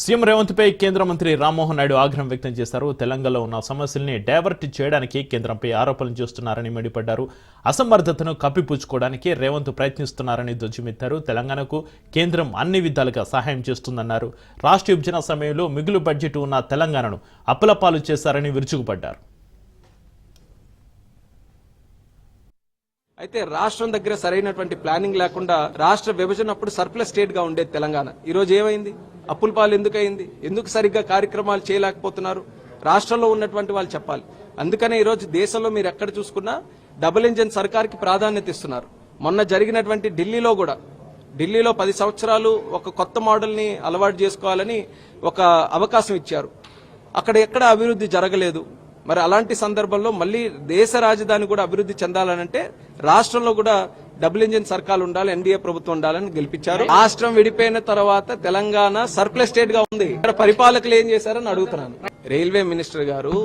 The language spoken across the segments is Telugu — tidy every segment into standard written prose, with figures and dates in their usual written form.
సీఎం రేవంత్ పై కేంద్ర మంత్రి రామ్మోహన్ నాయుడు ఆగ్రహం వ్యక్తం చేశారు. తెలంగాణలో ఉన్న సమస్యల్ని డైవర్ట్ చేయడానికి కేంద్రంపై ఆరోపణలు చేస్తున్నారని మండిపడ్డారు. అసమర్థతను కప్పిపుచ్చుకోవడానికి రేవంత్ ప్రయత్నిస్తున్నారని ధ్వజమెత్తారు. తెలంగాణకు కేంద్రం అన్ని విధాలుగా సహాయం చేస్తుందన్నారు. రాష్ట్ర విభజన సమయంలో మిగులు బడ్జెట్ ఉన్న తెలంగాణను అప్పులపాలు చేశారని విరుచుకుపడ్డారు. అయితే రాష్ట్రం దగ్గర సరైనటువంటి ప్లానింగ్ లేకుండా రాష్ట్ర విభజన అప్పుడు సర్ప్లస్ స్టేట్ గా ఉండేది తెలంగాణ. ఈ రోజు ఏమైంది? అప్పుల పాలు ఎందుకైంది? ఎందుకు సరిగ్గా కార్యక్రమాలు చేయలేకపోతున్నారు? రాష్ట్రంలో ఉన్నటువంటి వాళ్ళు చెప్పాలి. అందుకనే ఈ రోజు దేశంలో మీరు ఎక్కడ చూసుకున్నా డబుల్ ఇంజన్ సర్కార్కి ప్రాధాన్యత ఇస్తున్నారు. మొన్న జరిగినటువంటి ఢిల్లీలో 10 సంవత్సరాలు ఒక కొత్త మోడల్ని అలవాటు చేసుకోవాలని ఒక అవకాశం ఇచ్చారు. అక్కడ ఎక్కడ అభివృద్ధి జరగలేదు. మరి అలాంటి సందర్భంలో మళ్ళీ దేశ రాజధాని కూడా అభివృద్ధి చెందాలనంటే రాష్ట్రంలో కూడా డబుల్ ఇంజిన్ సర్కార్ ఉండాలి, ఎన్డీఏ ప్రభుత్వం ఉండాలని గెలిపించారు. రాష్ట్రం విడిపోయిన తర్వాత తెలంగాణ సర్ప్లస్ స్టేట్ గా ఉంది. ఇక్కడ పరిపాలకులు ఏం చేశారని అడుగుతున్నాను. రైల్వే మినిస్టర్ గారు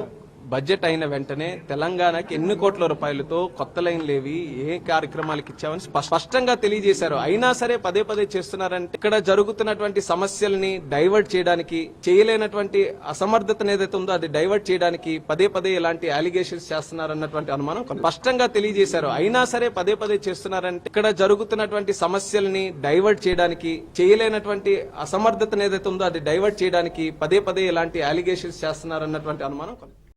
బడ్జెట్ అయిన వెంటనే తెలంగాణకి ఎన్ని కోట్ల రూపాయలతో కొత్త లైన్లు ఏవి, ఏ కార్యక్రమాలకు ఇచ్చామని స్పష్టంగా తెలియజేశారు. అయినా సరే పదే చేస్తున్నారంటే ఇక్కడ జరుగుతున్నటువంటి సమస్యల్ని డైవర్ట్ చేయడానికి, చేయలేనటువంటి అసమర్థతను ఏదైతే ఉందో అది డైవర్ట్ చేయడానికి పదే ఇలాంటి అలిగేషన్స్ చేస్తున్నారన్నటువంటి అనుమానం స్పష్టంగా తెలియజేశారు. అయినా సరే పదే చేస్తున్నారంటే ఇక్కడ జరుగుతున్నటువంటి సమస్యల్ని డైవర్ట్ చేయడానికి, చేయలేనటువంటి అసమర్థతను ఏదైతే ఉందో అది డైవర్ట్ చేయడానికి పదే ఇలాంటి అలిగేషన్స్ చేస్తున్నారన్నటువంటి అనుమానం